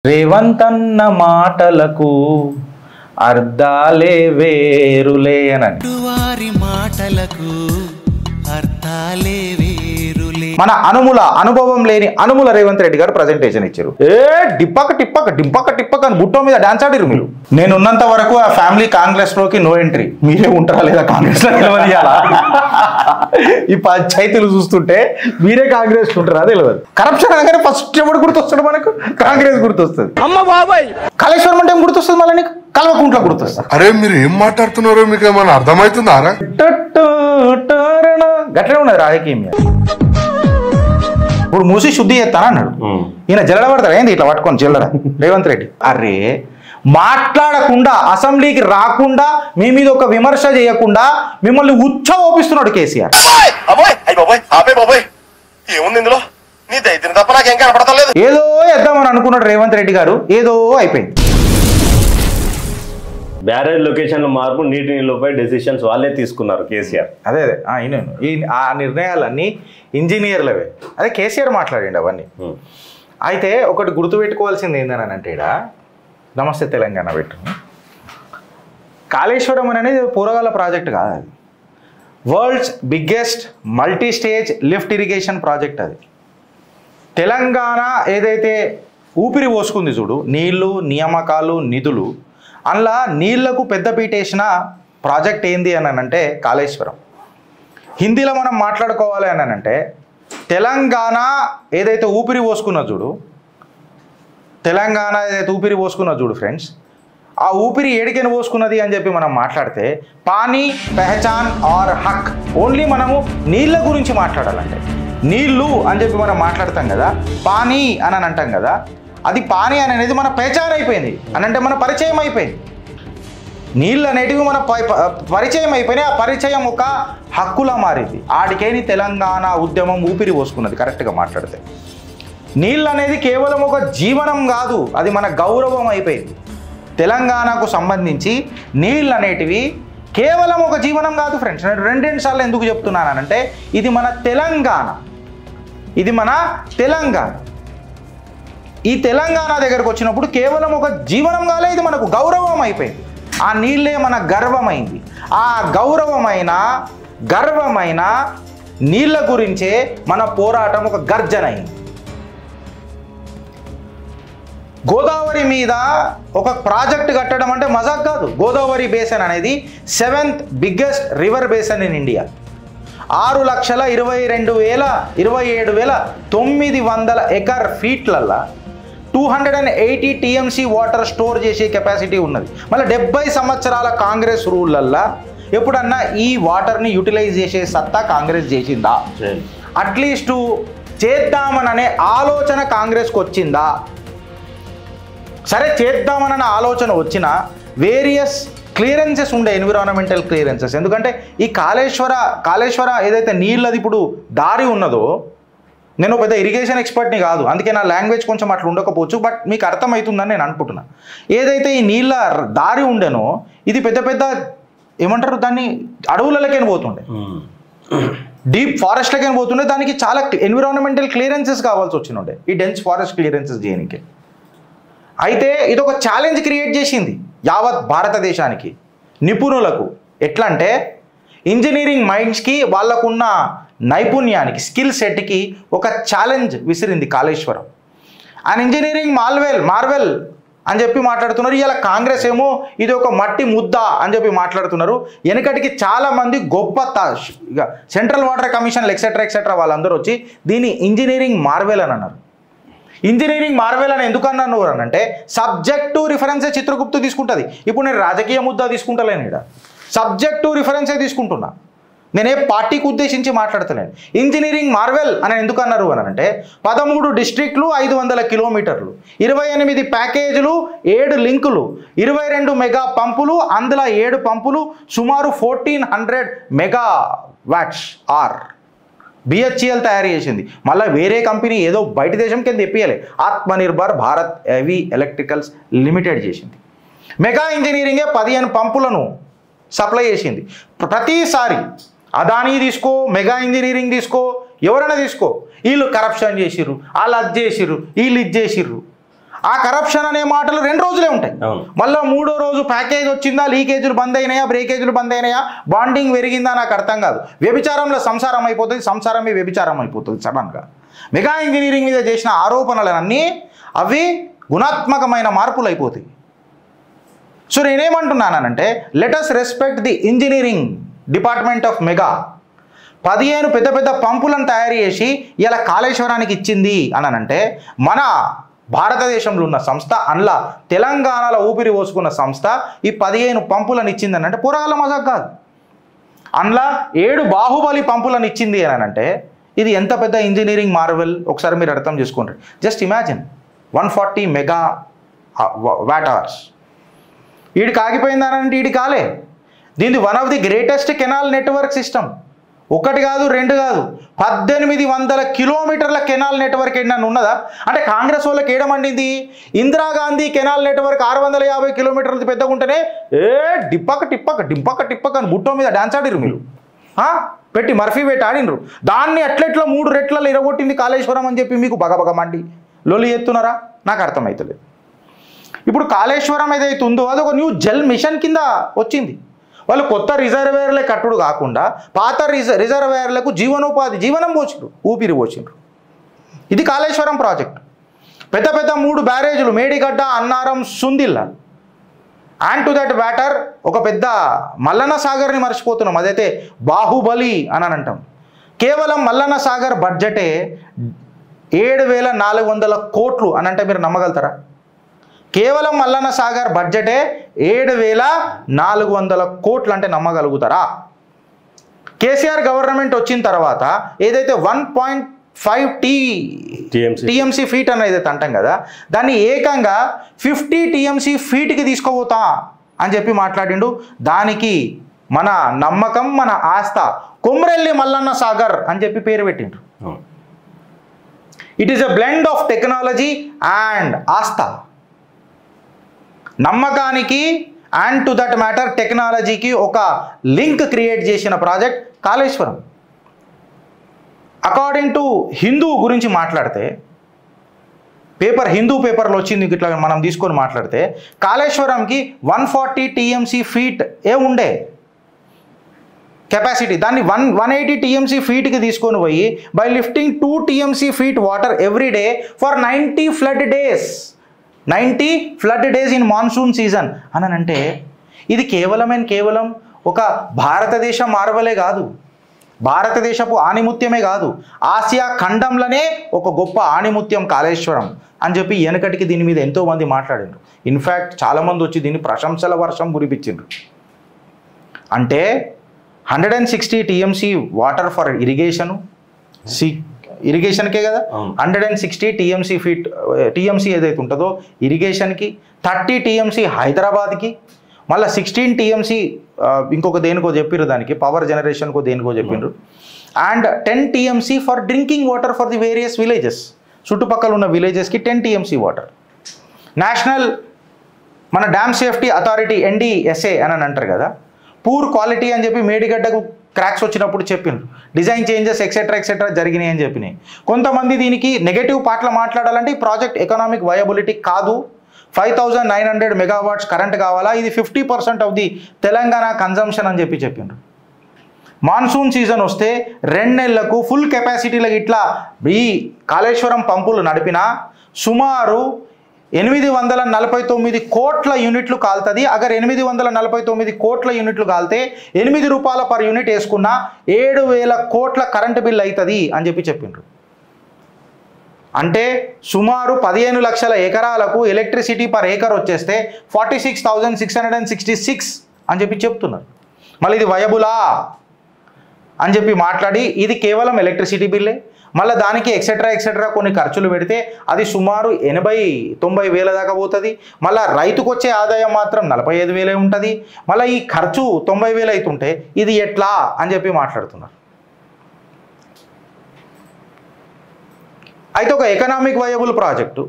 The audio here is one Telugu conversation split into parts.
రేవంతన్న మాటలకు అర్థాలే వేరులే అని వారి మాటలకు అర్థాలే వేరులే. మన అనుభవం లేని అనుముల రేవంత్ రెడ్డి గారు ప్రెజెంటేషన్ ఇచ్చారు. డిప్పక టిప్పక డింపక టిప్పక అని బుట్టో మీద డాన్స్ ఆడిరు మీరు. నేను ఉన్నంత వరకు ఆ ఫ్యామిలీ కాంగ్రెస్ లోకి నో ఎంట్రీ. మీరే ఉంటారా లేదా కాంగ్రెస్ లో తెలియదు. ఈ పంచాయతీలు చూస్తుంటే మీరే కాంగ్రెస్ ఉంటారా తెలియదు. కరప్షన్ అనగానే ఫస్ట్ ఎవడు గుర్తొస్తాడు మనకు? కాంగ్రెస్ గుర్తొస్తుంది. అమ్మ బాబాయ్ కాళేశ్వరం అంటే ఏం గుర్తొస్తుంది మళ్ళీ నీకు? కల్వకుంట్ల గుర్తొస్తుంది. అరే మీరు ఏం మాట్లాడుతున్నారో మీకు ఏమైనా అర్థమవుతుందా? గట్లే ఉన్నది రాజకీయం. ఇప్పుడు మూసి శుద్ధి చేస్తాను అన్నాడు. ఈయన జల్లడ పడతాడు. ఏంది ఇట్లా పట్టుకొని జల్లడ రేవంత్ రెడ్డి? అరే మాట్లాడకుండా అసెంబ్లీకి రాకుండా మీ మీద ఒక విమర్శ చేయకుండా మిమ్మల్ని ఉచ్చోపిస్తున్నాడు కేసీఆర్. ఏదో వేద్దామని అనుకున్నాడు రేవంత్ రెడ్డి గారు, ఏదో అయిపోయింది. బ్యారేజ్ లొకేషన్ల మార్పు, నీటి నిల్వపై డెసిషన్స్ వాళ్ళే తీసుకున్నారు కేసీఆర్. అదే ఆ నిర్ణయాలన్నీ ఇంజనీర్లవే. అదే కేసీఆర్ మాట్లాడండి అవన్నీ. అయితే ఒకటి గుర్తుపెట్టుకోవాల్సింది ఏందని అంటే, నమస్తే తెలంగాణ పెట్టు, కాళేశ్వరం అనేది పూరగాల ప్రాజెక్ట్ కాదు. అది world's biggest multi stage lift irrigation project. అది తెలంగాణ ఏదైతే ఊపిరి పోసుకుంది చూడు, నీళ్లు, నియామకాలు, నిధులు, అందులో నీళ్లకు పెద్దపీట వేసిన ప్రాజెక్ట్ ఏంది అని అంటే కాళేశ్వరం. హిందీలో మనం మాట్లాడుకోవాలి అని అంటే, తెలంగాణ ఏదైతే ఊపిరి పోసుకున్న చూడు, తెలంగాణ ఏదైతే ఊపిరి పోసుకున్న చూడు ఫ్రెండ్స్, ఆ ఊపిరి ఏడికైనా పోసుకున్నది అని చెప్పి మనం మాట్లాడితే పానీ, పెహచాన్ ఆర్ హక్. ఓన్లీ మనము నీళ్ళ గురించి మాట్లాడాలంటే నీళ్ళు అని చెప్పి మనం మాట్లాడతాం కదా, పానీ అని అంటాం కదా. అది పానీ అని అనేది మన పెహచాన్ అయిపోయింది అని అంటే మన పరిచయం అయిపోయింది. నీళ్ళు అనేటివి మన పరిచయం అయిపోయినాయి. ఆ పరిచయం ఒక హక్కులా మారింది. ఆడికేని తెలంగాణ ఉద్యమం ఊపిరి పోసుకున్నది. కరెక్ట్గా మాట్లాడితే నీళ్ళు అనేది కేవలం ఒక జీవనం కాదు, అది మన గౌరవం అయిపోయింది. తెలంగాణకు సంబంధించి నీళ్ళు అనేటివి కేవలం ఒక జీవనం కాదు ఫ్రెండ్స్. నేను రెండు సార్లు ఎందుకు చెప్తున్నానంటే, ఇది మన తెలంగాణ, ఇది మన తెలంగాణ. ఈ తెలంగాణ దగ్గరకు వచ్చినప్పుడు కేవలం ఒక జీవనం కాలే, ఇది మనకు గౌరవం అయిపోయింది. ఆ నీళ్ళే మన గర్వమైంది. ఆ గర్వమైన నీళ్ళ గురించే మన పోరాటం ఒక గర్జన అయింది. గోదావరి మీద ఒక ప్రాజెక్ట్ కట్టడం అంటే మజాక్ కాదు. గోదావరి బేసన్ అనేది 7th biggest river basin in India. 6,27,900 acre ఫీట్లల్లా 280 TMC వాటర్ స్టోర్ చేసే కెపాసిటీ ఉన్నది. మళ్ళీ 70 సంవత్సరాల కాంగ్రెస్ రూల్లల్లా ఎప్పుడన్నా ఈ వాటర్ని యూటిలైజ్ చేసే సత్తా కాంగ్రెస్ చేసిందా? అట్లీస్ట్ చేద్దామననే ఆలోచన కాంగ్రెస్కి వచ్చిందా? సరే చేద్దామన్న ఆలోచన వచ్చిన వేరియస్ క్లియరెన్సెస్ ఉండే, ఎన్విరాన్మెంటల్ క్లియరెన్సెస్. ఎందుకంటే ఈ కాళేశ్వర ఏదైతే నీళ్ళది ఇప్పుడు దారి ఉన్నదో, నేను పెద్ద ఇరిగేషన్ ఎక్స్పర్ట్ని కాదు, అందుకే నా లాంగ్వేజ్ కొంచెం అట్లా ఉండకపోవచ్చు, బట్ మీకు అర్థమవుతుందని నేను అనుకుంటున్నా. ఏదైతే ఈ నీళ్ళ దారి ఉండేనో ఇది పెద్ద ఏమంటారు దాన్ని, అడవులకైనా పోతుండే, డీప్ ఫారెస్ట్లకైనా పోతుండే. దానికి చాలా ఎన్విరాన్మెంటల్ క్లియరెన్సెస్ కావాల్సి వచ్చినుండే ఈ డెన్స్ ఫారెస్ట్ క్లియరెన్సెస్ చేయడానికి. అయితే ఇది ఒక ఛాలెంజ్ క్రియేట్ చేసింది యావత్ భారతదేశానికి, నిపుణులకు. ఎట్లా అంటే ఇంజనీరింగ్ మైండ్స్కి, వాళ్ళకున్న నైపుణ్యానికి, స్కిల్ సెట్కి ఒక ఛాలెంజ్ విసిరింది కాళేశ్వరం. అండ్ ఇంజనీరింగ్ మార్వెల్ అని చెప్పి మాట్లాడుతున్నారు. ఇలా కాంగ్రెస్ ఏమో ఇది ఒక మట్టి ముద్ద అని చెప్పి మాట్లాడుతున్నారు. వెనకటికి చాలామంది గొప్ప ఇక సెంట్రల్ వాటర్ కమిషన్ ఎక్సెట్రా వాళ్ళందరూ వచ్చి దీన్ని ఇంజనీరింగ్ మార్వెల్ అని అన్నారు. ఇంజనీరింగ్ మార్వెల్ అని ఎందుకు అన్నాను అని అంటే, సబ్జెక్టు రిఫరెన్సే చిత్రగుప్తు తీసుకుంటుంది. ఇప్పుడు నేను రాజకీయ ముద్ద తీసుకుంటలేను, ఇక్కడ సబ్జెక్టు రిఫరెన్సే తీసుకుంటున్నా. నేనే పార్టీకి ఉద్దేశించి మాట్లాడతలేను. ఇంజనీరింగ్ మార్వెల్ అని ఎందుకు అన్నారు అని అంటే, 13 డిస్ట్రిక్ట్లు, 500 కిలోమీటర్లు, 28 ప్యాకేజీలు, 7 లింకులు, 22 మెగా పంపులు, అందులో 7 పంపులు, సుమారు 1400 మెగా వాట్స్ ఆర్ BHEL తయారు చేసింది. మళ్ళీ వేరే కంపెనీ ఏదో బయట దేశం కింద తెప్పియాలి, Atmanirbhar Bharat heavy electricals limited చేసింది. మెగా ఇంజనీరింగే 15 పంపులను సప్లై చేసింది. ప్రతిసారి అదానీ తీసుకో, మెగా ఇంజనీరింగ్ తీసుకో, ఎవరైనా తీసుకో, వీళ్ళు కరప్షన్ చేసిర్రు, వాళ్ళు అది చేసిర్రు, వీళ్ళు ఇది చేసిర్రు. ఆ కరప్షన్ అనే మాటలు 2 రోజులే ఉంటాయి. మళ్ళీ 3వ రోజు ప్యాకేజ్ వచ్చిందా, లీకేజీలు బంద్ అయినాయా, బ్రేకేజీలు బంద్ అయినాయా, బాండింగ్ పెరిగిందా నాకు అర్థం కాదు. వ్యభిచారంలో సంసారం అయిపోతుంది, సంసారమే వ్యభిచారం అయిపోతుంది సడన్గా. మెగా ఇంజనీరింగ్ మీద చేసిన ఆరోపణలన్నీ అవి గుణాత్మకమైన మార్పులు అయిపోతాయి. సో నేనేమంటున్నానంటే let's respect the engineering department of Mega. 15 పెద్ద పెద్ద పంపులను తయారు చేసి ఇలా కాళేశ్వరానికి ఇచ్చింది అనంటే మన భారతదేశంలో ఉన్న సంస్థ, అందులో తెలంగాణలో ఊపిరి పోసుకున్న సంస్థ ఈ 15 పంపులను ఇచ్చింది అంటే పురాల మజాక్ కాదు. అందులో 7 బాహుబలి పంపులను ఇచ్చింది అనంటే ఇది ఎంత పెద్ద ఇంజనీరింగ్ మార్వెల్ ఒకసారి మీరు అర్థం చేసుకోండి. Just imagine 140 mega watt hours. వీడికి ఆగిపోయింది అనంటే వీడి కాలే. దీనిది one of the greatest canal network system. 1 కాదు 2 కాదు 1800 కిలోమీటర్ల కెనాల్ నెట్వర్క్ ఏమన్నా ఉన్నదా అంటే కాంగ్రెస్ వాళ్ళకి ఏడమండింది. ఇందిరాగాంధీ కెనాల్ నెట్వర్క్ 650 కిలోమీటర్లు పెద్దగా ఉంటేనే డిప్పక టిప్పక డింపక టిప్పక అని బుట్టో మీద డాన్స్ ఆడిరు మీరు, పెట్టి మర్ఫీ పెట్టి ఆడినరు. దాన్ని అట్లెట్లా 3 రెట్లలో ఇరగొట్టింది కాళేశ్వరం అని చెప్పి మీకు బగబగ మండి లొల్లి ఎత్తున్నారా నాకు అర్థమవుతలేదు. ఇప్పుడు కాళేశ్వరం ఏదైతే ఉందో అది ఒక న్యూ జల్ మిషన్ కింద వచ్చింది. వాళ్ళు కొత్త రిజర్వేయర్లే కట్టుడు కాకుండా పాత రిజర్వేయర్లకు జీవనం పోసిండ్రు, ఊపిరి పోసిండ్రు. ఇది కాళేశ్వరం ప్రాజెక్ట్. పెద్ద పెద్ద 3 బ్యారేజీలు Medigadda, Annaram, Sundilla. And to that matter ఒక పెద్ద మల్లన్న సాగర్ని మర్చిపోతున్నాం, అదైతే బాహుబలి అని అంటాం. కేవలం మల్లన్న సాగర్ బడ్జెటే 7,400 కోట్లు అని అంటే మీరు నమ్మగలుగుతారా? కేవలం మల్లన్న సాగర్ బడ్జెటే 7,400 కోట్లు అంటే నమ్మగలుగుతారా? కేసీఆర్ గవర్నమెంట్ వచ్చిన తర్వాత ఏదైతే 1.5 టీఎంసీ ఫీట్ అని ఏదైతే అంటాం కదా దాన్ని ఏకంగా 50 టీఎంసీ ఫీట్కి తీసుకోపోతా అని చెప్పి మాట్లాడిండు. దానికి మన నమ్మకం, మన ఆస్థ కొమ్రెల్లి మల్లన్న సాగర్ అని చెప్పి పేరు పెట్టిండ్రు. It is a blend of technology and aastha. నమ్మకానికి అండ్ టు దట్ మ్యాటర్ టెక్నాలజీకి ఒక లింక్ క్రియేట్ చేసిన project Kaleshwaram. According to Hindu గురించి మాట్లాడితే హిందూ పేపర్లో వచ్చింది ఇట్లా మనం తీసుకొని మాట్లాడితే కాళేశ్వరంకి 140 టీఎంసీ ఫీట్ ఉండే కెపాసిటీ. దాన్ని 180 టీఎంసీ ఫీట్కి తీసుకొని పోయి by lifting 2 TMC feet water every day for 90 flood days. 90 flood days in monsoon season అని అంటే ఇది కేవలం ఒక భారతదేశ మార్వలే కాదు, భారతదేశపు ఆణిముత్యమే కాదు, ఆసియా ఖండంలోనే ఒక గొప్ప ఆణిముత్యం కాళేశ్వరం అని చెప్పి వెనకటికి దీని మీద ఎంతోమంది మాట్లాడారు. ఇన్ఫ్యాక్ట్ చాలామంది వచ్చి దీన్ని ప్రశంసల వర్షం కురిపించారు. అంటే 160 టీఎంసీ వాటర్ ఫర్ ఇరిగేషన్కే కదా 160 టీఎంసీ ఏదైతే ఉంటుందో ఇరిగేషన్కి, 30 టీఎంసీ హైదరాబాద్కి, మళ్ళీ 16 టీఎంసీ ఇంకొక దేనికో చెప్పిర్రు, దానికి పవర్ జనరేషన్కో దేనికో చెప్పిండ్రు. And 10 TMC for drinking water for the various villages, చుట్టుపక్కల ఉన్న విలేజెస్కి 10 టీఎంసీ వాటర్. నేషనల్ మన డ్యామ్ సేఫ్టీ అథారిటీ NDSA అని అంటారు కదా, పూర్ క్వాలిటీ అని చెప్పి మేడిగడ్డకు క్రాక్స్ వచ్చినప్పుడు చెప్పిండ్రు, డిజైన్ చేంజెస్ ఎక్సెట్రా జరిగినాయి అని చెప్పినాయి. కొంతమంది దీనికి నెగటివ్ పాటలు మాట్లాడాలంటే ఈ ప్రాజెక్ట్ ఎకనామిక్ వయబిలిటీ కాదు, 5,900 మెగావాట్స్ కరెంట్ కావాలా, ఇది 50% ఆఫ్ ది తెలంగాణ కన్జంప్షన్ అని చెప్పి చెప్పిండ్రు. మాన్సూన్ సీజన్ వస్తే 2 నెలలకు ఫుల్ కెపాసిటీలకు ఇట్లా ఈ కాళేశ్వరం పంపులు నడిపినా సుమారు 849 కోట్ల యూనిట్లు కాలుతుంది. అగర్ 849 కోట్ల యూనిట్లు కాలితే ₹8 పర్ యూనిట్ వేసుకున్నా 7,000 కోట్ల కరెంటు బిల్ అవుతుంది అని చెప్పి చెప్పిండ్రు. అంటే సుమారు 15 లక్షల ఎకరాలకు ఎలక్ట్రిసిటీ పర్ ఏకర్ వచ్చేస్తే 46,666 అని చెప్పి చెప్తున్నారు. మళ్ళీ ఇది వయబులా అని చెప్పి మాట్లాడి ఇది కేవలం ఎలక్ట్రిసిటీ బిల్లే, మళ్ళీ దానికి ఎక్సెట్రా కొన్ని ఖర్చులు పెడితే అది సుమారు 80-90 వేల దాకా పోతుంది. మళ్ళీ రైతుకు వచ్చే ఆదాయం మాత్రం 45,000 ఉంటుంది. మళ్ళీ ఈ ఖర్చు 90,000 అవుతుంటే ఇది ఎట్లా అని చెప్పి మాట్లాడుతున్నారు. అయితే ఒక ఎకనామిక్ వయబుల్ ప్రాజెక్టు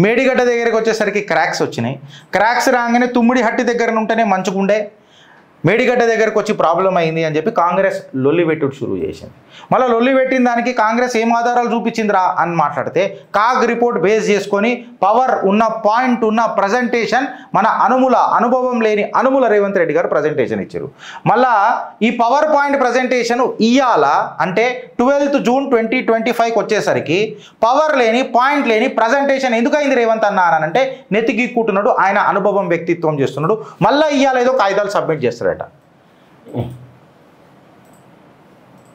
మేడిగడ్డ దగ్గరికి వచ్చేసరికి క్రాక్స్ వచ్చినాయి. క్రాక్స్ రాగానే తుమ్మిడి హట్టి దగ్గర ఉంటేనే మంచుకుండే, మేడిగడ్డ దగ్గరకు వచ్చి ప్రాబ్లం అయింది అని చెప్పి కాంగ్రెస్ లొల్లి పెట్టుడు షురూ చేసింది. మళ్ళీ లొల్లి పెట్టిన దానికి కాంగ్రెస్ ఏం ఆధారాలు చూపించిందిరా అని మాట్లాడితే కాగ్ రిపోర్ట్ బేస్ చేసుకొని పవర్ ఉన్న పాయింట్ ఉన్న ప్రజెంటేషన్ మన అనుభవం లేని అనుముల రేవంత్ రెడ్డి గారు ప్రజెంటేషన్ ఇచ్చారు. మళ్ళా ఈ పవర్ పాయింట్ ప్రజెంటేషన్ ఇయ్యాల అంటే 12 జూన్ 2025కి వచ్చేసరికి పవర్ లేని పాయింట్ లేని ప్రజెంటేషన్ ఎందుకు అయింది రేవంత్ అన్న అని అంటే నెత్తికిక్కుంటున్నాడు, ఆయన అనుభవం వ్యక్తిత్వం చేస్తున్నాడు. మళ్ళీ ఇయ్యాల ఏదో కాగితాలు సబ్మిట్ చేస్తారట.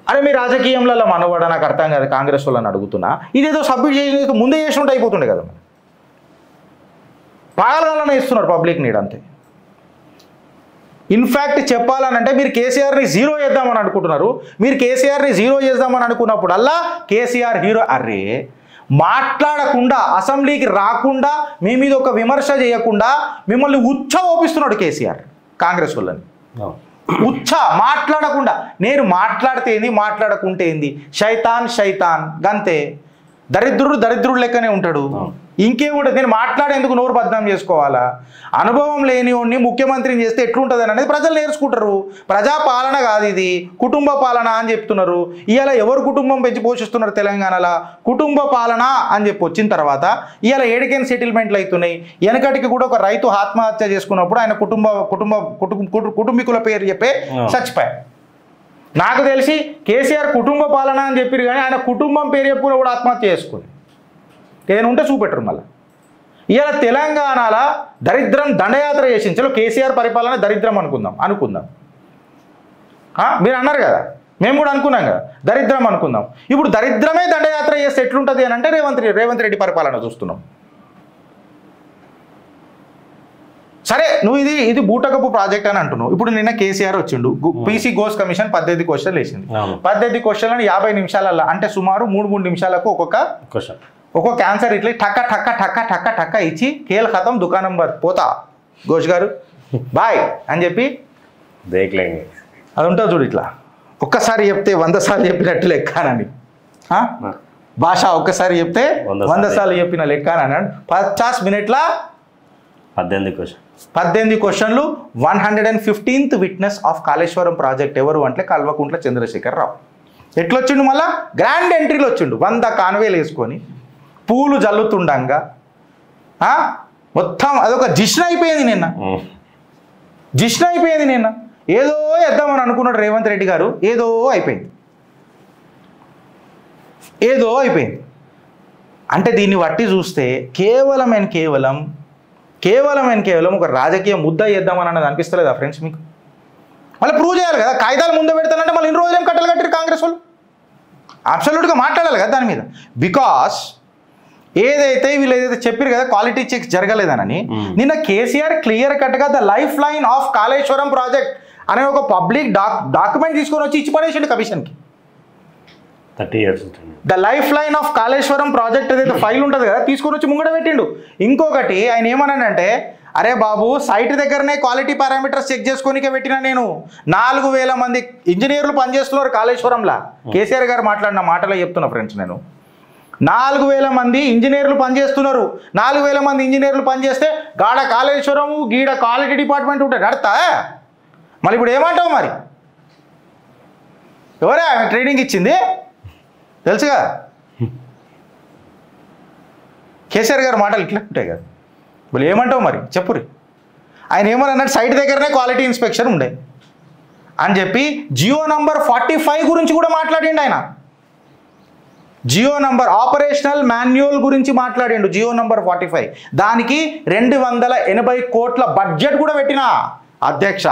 అరే మీ రాజకీయంలో మనవాడ నాకు అర్థం కాదు, కాంగ్రెస్ వాళ్ళని అడుగుతున్నా. ఇదేదో సబ్మిట్ చేసి ముందే చేసి ఉంటే అయిపోతుండే కదా. మరి పాగలగానే ఇస్తున్నారు పబ్లిక్ నీడ్ అంతే. ఇన్ఫ్యాక్ట్ చెప్పాలనంటే మీరు కేసీఆర్ని జీరో చేద్దామని అనుకుంటున్నారు. మీరు కేసీఆర్ని జీరో చేద్దామని అనుకున్నప్పుడల్లా కేసీఆర్ హీరో. అరే మాట్లాడకుండా అసెంబ్లీకి రాకుండా మీ మీద ఒక విమర్శ చేయకుండా మిమ్మల్ని ఓపిస్తున్నాడు కేసీఆర్ కాంగ్రెస్ వాళ్ళని. మాట్లాడకుండా నేను మాట్లాడితే ఏంది మాట్లాడకుంటే ఏంది, శైతాన్ గంతే. దరిద్రుడు లెక్కనే ఉంటాడు. ఇంకేముంటుంది, నేను మాట్లాడేందుకు నోరు బద్నాం చేసుకోవాలా? అనుభవం లేనివాడిని ముఖ్యమంత్రిని చేస్తే ఎట్లుంటుంది అనేది ప్రజలు నేర్చుకుంటారు. ప్రజాపాలన కాదు ఇది, కుటుంబ పాలన అని చెప్తున్నారు. ఇవాళ ఎవరు కుటుంబం పెంచి పోషిస్తున్నారు తెలంగాణలో? కుటుంబ పాలన అని చెప్పి వచ్చిన తర్వాత ఇవాళ ఏడికైనా సెటిల్మెంట్లు అవుతున్నాయి. వెనకటికి కూడా ఒక రైతు ఆత్మహత్య చేసుకున్నప్పుడు ఆయన కుటుంబీకుల పేరు చెప్పే చచ్చిపోయారు. నాకు తెలిసి కేసీఆర్ కుటుంబ పాలన అని చెప్పారు కానీ ఆయన కుటుంబం పేరు చెప్పుకుని కూడా ఆత్మహత్య చేసుకుంది. ఏదైనా ఉంటే చూపెట్టరు. మళ్ళీ ఇవాళ తెలంగాణలో దరిద్రం దండయాత్ర చేసింది. చలో కేసీఆర్ పరిపాలన దరిద్రం అనుకుందాం. మీరు అన్నారు కదా, మేము కూడా అనుకున్నాం కదా, దరిద్రం అనుకుందాం. ఇప్పుడు దరిద్రమే దండయాత్ర చేస్తే ఎట్లుంటుంది అని అంటే రేవంత్ రెడ్డి పరిపాలన చూస్తున్నాం. సరే నువ్వు ఇది బూటకపు ప్రాజెక్ట్ అని అంటున్నావు. ఇప్పుడు నిన్న కేసీఆర్ వచ్చిండు, పీసీ గోస్ కమిషన్ 18 క్వశ్చన్లు వేసింది. 18 క్వశ్చన్లను 50 నిమిషాలలో అంటే సుమారు 3 నిమిషాలకు ఒక్కొక్క ఆన్సర్ ఇట్లా టక్క ఇచ్చి కేల్ ఖతం దుకాణం పోతా ఘోష్ గారు బాయ్ అని చెప్పి అది ఉంటుంది చూడు. ఇట్లా ఒక్కసారి చెప్తే 100 సార్లు చెప్పినట్టు లెక్కనని భాష, ఒక్కసారి చెప్తే 100 సార్లు చెప్పిన లెక్కనని 50 మినిట్ల 18 క్వశ్చన్లు. 115th witness of Kaleshwaram project ఎవరు అంటే కల్వకుంట్ల చంద్రశేఖర్ రావు. ఎట్లొచ్చిండు? మళ్ళా గ్రాండ్ ఎంట్రీలు వచ్చిండు, 100 కాన్వేలు వేసుకొని పూలు జల్లుతుండగా మొత్తం అదొక జిష్ణ అయిపోయింది నిన్న. ఏదో వేద్దామని అనుకున్నాడు రేవంత్ రెడ్డి గారు, ఏదో అయిపోయింది. అంటే దీన్ని బట్టి చూస్తే కేవలం ఒక రాజకీయ ముద్ద చేద్దామని అన్నది అనిపిస్తలేదా ఫ్రెండ్స్ మీకు? మళ్ళీ ప్రూవ్ చేయాలి కదా. కాగితాలు ముందు పెడతానంటే మళ్ళీ ఇన్ని రోజులు ఏం కట్టలు కట్టారు కాంగ్రెస్ వాళ్ళు? అబ్సల్యూట్గా మాట్లాడాలి కదా దాని మీద. బికాస్ ఏదైతే వీళ్ళు ఏదైతే చెప్పారు కదా క్వాలిటీ చెక్స్ జరగలేదనని, నిన్న కేసీఆర్ క్లియర్ కట్గా the life line of Kaleshwaram project అనే ఒక పబ్లిక్ డాక్యుమెంట్ తీసుకొని వచ్చి ఇచ్చి పడేసిండు కమిషన్కి. 30 years the life line of Kaleshwaram project ఏదైతే ఫైల్ ఉంటుంది కదా తీసుకొని వచ్చి ముంగడ పెట్టిండు. ఇంకొకటి ఆయన ఏమన్నాడంటే, అరే బాబు సైట్ దగ్గరనే క్వాలిటీ పారామీటర్స్ చెక్ చేసుకోనికే పెట్టినా నేను. 4000 మంది ఇంజనీర్లు పనిచేస్తున్నారు కాళేశ్వరంలో. కేసీఆర్ గారు మాట్లాడిన మాటలో చెప్తున్నా ఫ్రెండ్స్, నేను 4000 మంది ఇంజనీర్లు పనిచేస్తున్నారు. 4000 మంది ఇంజనీర్లు పనిచేస్తే గాడ కాళేశ్వరము గీడ క్వాలిటీ డిపార్ట్మెంట్ ఉంటే నడతా? మళ్ళీ ఇప్పుడు ఏమంటావు? మరి ఎవరే ట్రైనింగ్ ఇచ్చింది తెలుసుగా. కేసీఆర్ గారు మాటలు ఇట్లా ఉంటాయి కదా. మళ్ళీ ఏమంటావు మరి చెప్పురి. ఆయన ఏమన్నాడు, సైట్ దగ్గరనే క్వాలిటీ ఇన్స్పెక్షన్ ఉండే అని చెప్పి జియో నంబర్ 45 గురించి కూడా మాట్లాడిండు ఆయన. జియో నంబర్ ఆపరేషనల్ మాన్యువల్ గురించి మాట్లాడిండు. జియో నంబర్ 45 దానికి 280 కోట్ల బడ్జెట్ కూడా పెట్టినా అధ్యక్ష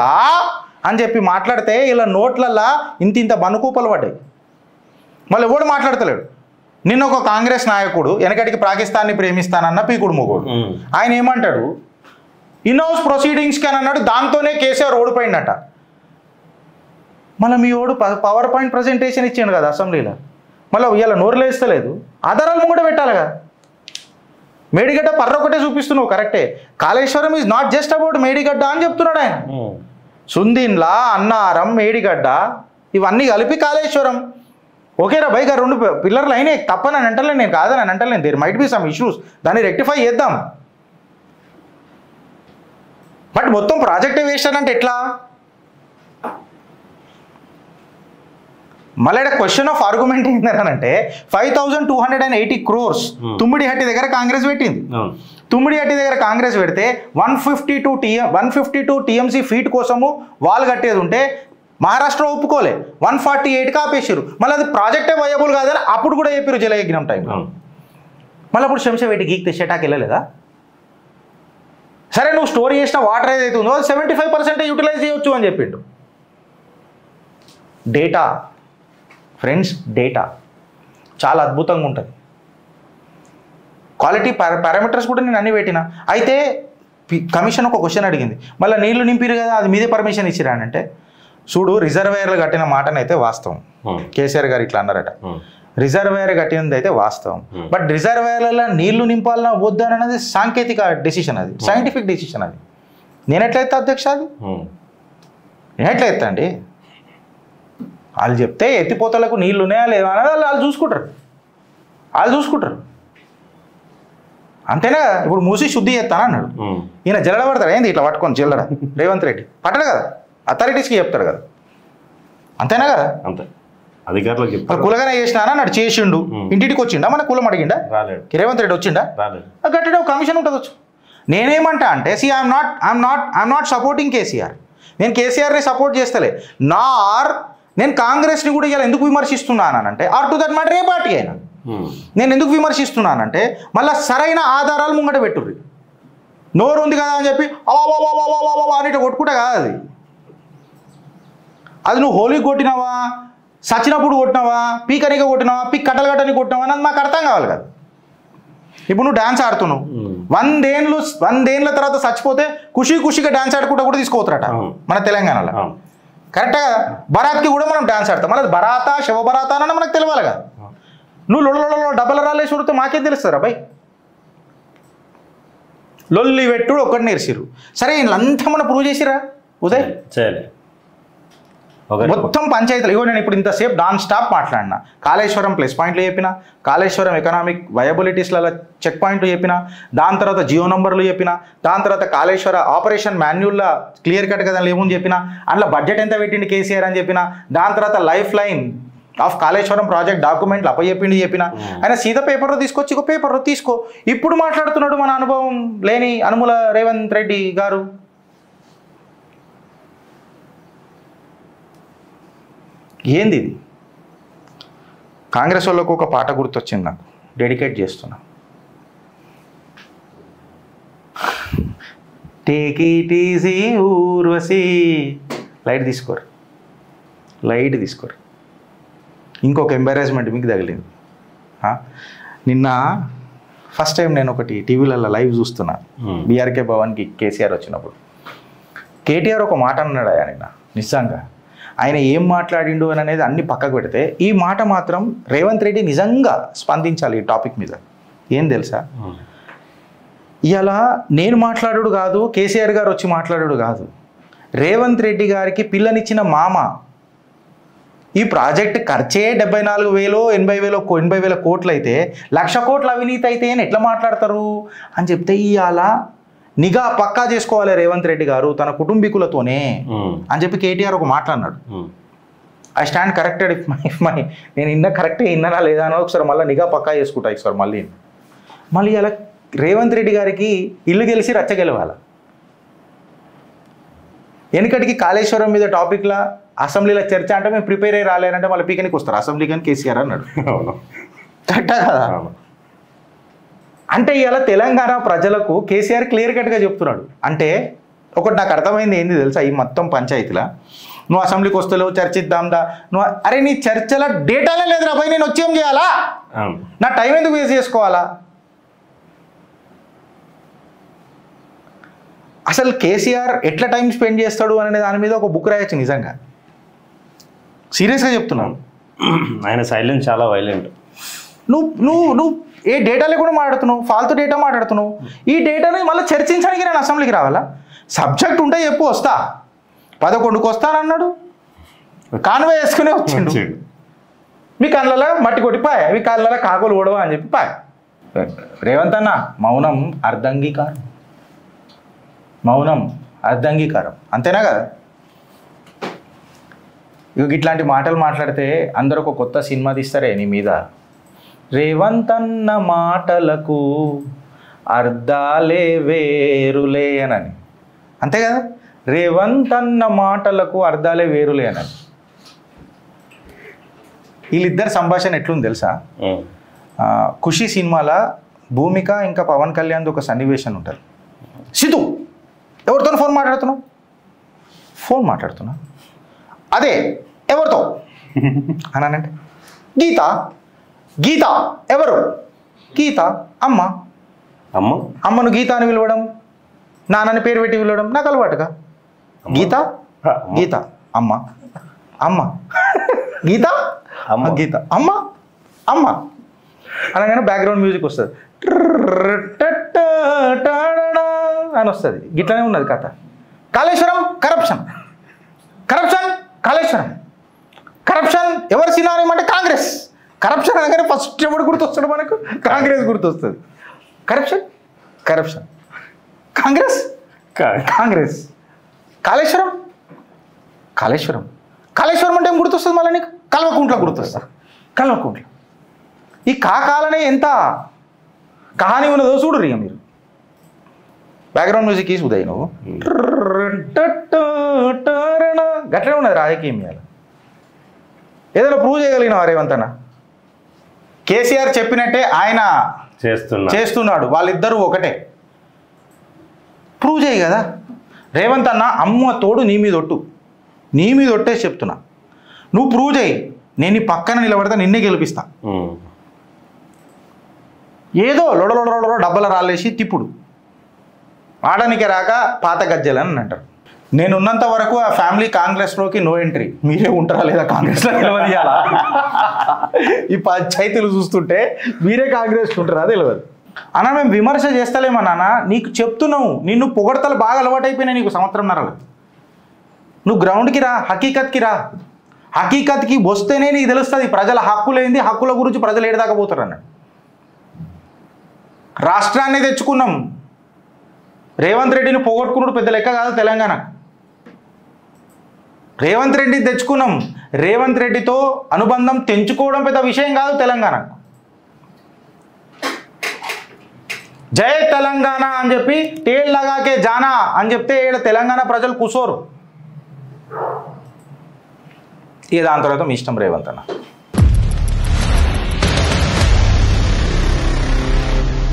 అని చెప్పి మాట్లాడితే ఇలా నోట్లల్లా ఇంత బనుకూపలు పడ్డాయి. మళ్ళీ ఎవడు మాట్లాడతలేడు. నిన్న ఒక కాంగ్రెస్ నాయకుడు వెనకటికి పాకిస్తాన్ని ప్రేమిస్తానన్న పీకుడు మొగోడు ఆయన ఏమంటాడు, ఇన్హౌస్ ప్రొసీడింగ్స్కి అని అన్నాడు. దాంతోనే కేసీఆర్ ఓడిపోయిందట. మళ్ళీ మీ ఓడు పవర్ పాయింట్ ప్రజెంటేషన్ ఇచ్చాడు కదా అసెంబ్లీలో. మళ్ళీ ఇవాళ నోరులో ఇస్తలేదు, ఆధారాలు కూడా పెట్టాలి కదా. మేడిగడ్డ పర్రొకటే చూపిస్తున్నావు కరెక్టే. Kaleshwaram is not just about Medigadda అని చెప్తున్నాడు ఆయన. సుందీన్లా, అన్నారం, మేడిగడ్డ ఇవన్నీ కలిపి కాళేశ్వరం. ఓకేరా బైగా 2 పిల్లర్లు అయినాయి తప్పని అంటలేను, నేను కాదని అంటలేను. There might be some issues, దాన్ని రెక్టిఫై చేద్దాం. బట్ మొత్తం ప్రాజెక్టే వేస్ట్ అని అంటే ఎట్లా? మళ్ళీ ఇక్కడ క్వశ్చన్ ఆఫ్ ఆర్గ్యుమెంట్ ఏంటంటే 5280 crores తుమ్మిడిహట్టి దగ్గర కాంగ్రెస్ పెట్టింది. తుమ్మిడిహట్టి దగ్గర కాంగ్రెస్ పెడితే 152 టీఎంసీ ఫీట్ కోసము వాళ్ళు కట్టేది ఉంటే మహారాష్ట్ర ఒప్పుకోలే, 148కి ఆపేసారు. మళ్ళీ అది ప్రాజెక్టే వయబుల్ కాదని అప్పుడు కూడా చెప్పారు జలయజ్ఞం టైం. మళ్ళీ అప్పుడు శంషావెట్టి గీక్తే షెటాకి వెళ్ళలేదా? సరే నువ్వు స్టోర్ చేసిన వాటర్ ఏదైతే ఉందో అది 75% యూటిలైజ్ చేయొచ్చు అని చెప్పిండు. డేటా ఫ్రెండ్స్, డేటా చాలా అద్భుతంగా ఉంటుంది. క్వాలిటీ పారామీటర్స్ కూడా నేను అన్ని పెట్టిన. అయితే కమిషన్ ఒక క్వశ్చన్ అడిగింది, మళ్ళీ నీళ్లు నింపిరు కదా అది మీదే పర్మిషన్ ఇచ్చిరా అని. అంటే చూడు, రిజర్వేయర్లు కట్టిన మాటనైతే వాస్తవం, కేసీఆర్ గారు ఇట్లా అన్నారట. రిజర్వేయర్ కట్టినది అయితే వాస్తవం, బట్ రిజర్వేయర్లలో నీళ్లు నింపాలన్నా వద్దు అనేది సాంకేతిక డెసిషన్, అది సైంటిఫిక్ డెసిషన్. అది నేను ఎట్లయితే అధ్యక్ష, అది నేను ఎట్లయితే అండి, వాళ్ళు చెప్తే ఎత్తిపోతలకు నీళ్ళు ఉన్నాయా లేవా అనేది వాళ్ళు చూసుకుంటారు, అంతేనా? ఇప్పుడు మూసి శుద్ధి చేస్తాను అన్నాడు, ఈయన జల్లడ పడతాడు ఏంది ఇట్లా పట్టుకొని జల్లడ, రేవంత్ రెడ్డి పట్టడు కదా, అథారిటీస్కి చెప్తాడు కదా, అంతేనా కదా? అంతే, అధికారులకు చెప్తారు. కులగానే చేసినా అన్నాడు, చేసిండు, ఇంటికి వచ్చిండా, మన కులం అడిగిండా, రేవంత్ రెడ్డి వచ్చిండా, గట్టిగా ఒక కమిషన్ ఉంటుంది వచ్చు. నేనేమంటా అంటే see I'm not supporting KCR, నేను కేసీఆర్ని సపోర్ట్ చేస్తలే, నేను కాంగ్రెస్ని కూడా ఇలా ఎందుకు విమర్శిస్తున్నానంటే, ఆర్ టు దట్ మ్యాటర్ ఏ పార్టీ అయినా నేను ఎందుకు విమర్శిస్తున్నానంటే, మళ్ళీ సరైన ఆధారాలు ముంగట పెట్టుర్రి. నోరు ఉంది కదా అని చెప్పి అని కొట్టుకుంటా కాదు అది నువ్వు హోలీకి కొట్టినావా, సచినప్పుడు కొట్టినావా, పీకనిగా కొట్టినావా, పీక్ కట్టలు కట్టని కొట్టినావా అన్నది మాకు అర్థం కావాలి కదా. ఇప్పుడు నువ్వు డ్యాన్స్ ఆడుతున్నావు, 100 ఏళ్ళ తర్వాత చచ్చిపోతే ఖుషిగా డ్యాన్స్ ఆడుకుంటా కూడా తీసుకోవతారట మన తెలంగాణలో, కరెక్ట్గా. బరాత్కి కూడా మనం డ్యాన్స్ ఆడతాం, మళ్ళీ బరాతా శివబరాతా అని మనకు తెలియాలి కదా. నువ్వు లొల్లలో డబ్బల రాలేసి ఉడితే మాకేం తెలుస్తారా భయ్? లొల్లి పెట్టుడు ఒక్కటి నేర్చిరు, సరే వీళ్ళంతా మనం ప్రూవ్ చేసిరా ఉదయ్? మొత్తం పంచాయతీలు ఇగో. నేను ఇప్పుడు ఇంతసేపు నాన్ స్టాప్ మాట్లాడినా, కాళేశ్వరం ప్లస్ పాయింట్లు చెప్పిన, కాళేశ్వరం ఎకనామిక్ వయబిలిటీస్లలో చెక్ పాయింట్లు చెప్పిన, దాని తర్వాత జియో నంబర్లు చెప్పిన, దాని తర్వాత కాళేశ్వర ఆపరేషన్ మాన్యువల్లో క్లియర్ కట్ కదా ఏముంది చెప్పిన, అందులో బడ్జెట్ ఎంత పెట్టింది కేసీఆర్ అని చెప్పిన, దాని తర్వాత life line of Kaleshwaram project డాక్యుమెంట్లు చెప్పిన. ఆయన సీదా పేపర్లో తీసుకొచ్చి ఒక పేపర్లో తీసుకో. ఇప్పుడు మాట్లాడుతున్నాడు మన అనుభవం లేని అనుముల రేవంత్ రెడ్డి గారు. ఏంది ఇది? కాంగ్రెస్ వాళ్ళకు ఒక పాట గుర్తొచ్చింది నాకు, డెడికేట్ చేస్తున్నా. Take it easy Urvashi, light తీసుకోరు. ఇంకొక ఎంబారెస్మెంట్ మీకు తగిలింది. నిన్న ఫస్ట్ టైం నేను ఒకటి టీవీలలో లైవ్ చూస్తున్నా, బీఆర్కే భవన్కి కేసీఆర్ వచ్చినప్పుడు. కేటీఆర్ ఒక మాట అన్నాడు ఆయన, నిజంగా ఆయన ఏం మాట్లాడిండు అని అనేది అన్ని పక్కకు పెడితే ఈ మాట మాత్రం రేవంత్ రెడ్డి నిజంగా స్పందించాలి ఈ టాపిక్ మీద. ఏం తెలుసా, ఇలా నేను మాట్లాడు కాదు, కేసీఆర్ గారు వచ్చి మాట్లాడు కాదు, రేవంత్ రెడ్డి గారికి పిల్లనిచ్చిన మామ ఈ ప్రాజెక్ట్ ఖర్చే 74,000 కోట్లు అయితే 1,00,000 కోట్ల అవినీతి అయితే అని ఎట్లా మాట్లాడతారు అని చెప్తే, ఇవాళ నిఘా పక్కా చేసుకోవాలి రేవంత్ రెడ్డి గారు తన కుటుంబీకులతోనే అని చెప్పి కేటీఆర్ ఒక మాట్లాడినాడు. I stand corrected if my నేను కరెక్టే ఇన్నానా లేదా అని ఒకసారి మళ్ళీ నిఘా పక్కా చేసుకుంటా ఒకసారి మళ్ళీ అలా రేవంత్ రెడ్డి గారికి ఇల్లు గెలిచి రచ్చ గెలవాలి. వెనుకటికి కాళేశ్వరం మీద టాపిక్లా అసెంబ్లీలో చర్చ అంటే మేము ప్రిపేర్ అయ్యి రాలేనంటే మళ్ళీ పీకనికి వస్తారు అసెంబ్లీ కానీ కేసీఆర్ అన్నాడు. కరెక్టా కదా? అంటే ఇలా తెలంగాణ ప్రజలకు కేసీఆర్ క్లియర్ కట్గా చెప్తున్నాడు. అంటే ఒకటి నాకు అర్థమైంది ఏంది తెలుసా, ఈ మొత్తం పంచాయతీలా నువ్వు అసెంబ్లీకి వస్తలేవు చర్చిద్దాందా, నువ్వు అరే నీ చర్చల డేటాలే లేదురా భయ్, నేను వచ్చేం చేయాలా, నా టైం ఎందుకు వేస్ట్ చేసుకోవాలా? అసలు కేసీఆర్ ఎట్లా టైం స్పెండ్ చేస్తాడు అనే దాని మీద ఒక బుక్ రాయొచ్చు. నిజంగా సీరియస్గా చెప్తున్నాను. ఆయన సైలెన్స్ చాలా వైలెంట్. నువ్వు ఏ డేటాలే కూడా మాట్లాడుతున్నావు, ఫాల్తు డేటా మాట్లాడుతున్నావు. ఈ డేటాని మళ్ళీ చర్చించడానికి నేను అసెంబ్లీకి రావాలా? సబ్జెక్ట్ ఉంటే చెప్పు, వస్తా. 11కు వస్తానన్నాడు, కాన్వే వేసుకునే వచ్చిండు. మీ కళ్ళలో మట్టి కొట్టిపాయ, మీ కళ్ళలో కాకులు ఓడవా అని చెప్పి పాయ. రేవంత్ అన్న మౌనం అర్ధంగీకారం, అంతేనా కదా? ఇక ఇట్లాంటి మాటలు మాట్లాడితే అందరూ ఒక కొత్త సినిమా తీస్తారే నీ మీద. రేవంత్ అన్న మాటలకు అర్థాలే వేరులే అని, అంతే కదా. రేవంత్ అన్న మాటలకు అర్థాలే వేరులే అని. వీళ్ళిద్దరు సంభాషణ ఎట్లుంది తెలుసా? ఖుషి సినిమాలో భూమిక ఇంకా పవన్ కళ్యాణ్ ఒక సన్నివేశం ఉంటుంది. సిద్ధు ఎవరితో ఫోన్ మాట్లాడుతున్నావు? ఫోన్ మాట్లాడుతున్నా. అదే ఎవరితో అనంటే గీత. గీత ఎవరు? గీత అమ్మ. అమ్మ అమ్మను గీత అని పిలవడం, నాన్నని పేరు పెట్టి పిలవడం నాకు అలవాటుగా. గీత గీత అమ్మ అమ్మ గీత అమ్మ గీత అమ్మ అమ్మ అనగానే బ్యాక్గ్రౌండ్ మ్యూజిక్ వస్తుంది అని వస్తుంది. గిట్లనే ఉన్నది కథ. Kaleshwaram corruption, corruption Kaleshwaram. Corruption ఎవరు సినారీ అంటే కాంగ్రెస్. కరప్షన్ అనగానే ఫస్ట్ ఎవడు గుర్తొస్తాడు మనకు? కాంగ్రెస్ గుర్తొస్తుంది. Corruption corruption Congress Congress. కాళేశ్వరం కాళేశ్వరం కాళేశ్వరం అంటే ఏం గుర్తొస్తుంది మళ్ళీ నీకు? కల్వకుంట్ల గుర్తొస్తుంది. కల్వకుంట్ల. ఈ కాకాలనే ఎంత కహాని ఉన్నదో చూడు రియ మీరు. బ్యాక్గ్రౌండ్ మ్యూజిక్ ఈజ్ ఉదయ్ నువ్వు గట్లనే ఉన్నది రాజకీయం. ఏదైనా ప్రూవ్ చేయగలిగినావా రేవంత్ అన్న? కేసీఆర్ చెప్పినట్టే ఆయన చేస్తున్నాడు. వాళ్ళిద్దరూ ఒకటే. ప్రూవ్ చేయి కదా రేవంత్ అన్న. అమ్మ తోడు నీ మీద ఒట్టు, నీ మీద ఒట్టేసి చెప్తున్నా. నువ్వు ప్రూవ్ చేయి, నేను నీ పక్కన నిలబడతా, నిన్నే గెలిపిస్తా. ఏదో లొడలొడలో డబ్బల రాలేసి తిప్పుడు ఆడనికి రాక పాత గజ్జలని అంటారు. నేను ఉన్నంత వరకు ఆ ఫ్యామిలీ కాంగ్రెస్లోకి నో ఎంట్రీ. మీరే ఉంటారా లేదా కాంగ్రెస్లో తెలియదు. ఈ పంచాయతీలు చూస్తుంటే మీరే కాంగ్రెస్ ఉంటారా తెలియదు అన్న. మేము విమర్శ చేస్తలేమా నాన్న, నీకు చెప్తున్నావు. నిన్ను పొగడతలు బాగా అలవాటైపోయినాయి నీకు సంవత్సరంన్నరలో. నువ్వు గ్రౌండ్కి రా, హకీకత్కి రా. హకీకత్కి వస్తేనే నీకు తెలుస్తుంది ప్రజల హక్కులేంది, హక్కుల గురించి ప్రజలు ఏడదాకా పోతారు అన్నాడు. రాష్ట్రాన్ని తెచ్చుకున్నాం. రేవంత్ రెడ్డిని పోగొట్టుకున్నాడు పెద్ద లెక్క కాదు తెలంగాణ. రేవంత్ రెడ్డిని తెచ్చుకున్నాం. రేవంత్ రెడ్డితో అనుబంధం తెంచుకోవడం పెద్ద విషయం కాదు తెలంగాణకు. జై తెలంగాణ అని చెప్పి టేల్ లగాకే జానా అని చెప్తే ఇక్కడ తెలంగాణ ప్రజలు కూసోరు. ఇక దాని తర్వాత మీ ఇష్టం రేవంత్ అన్న.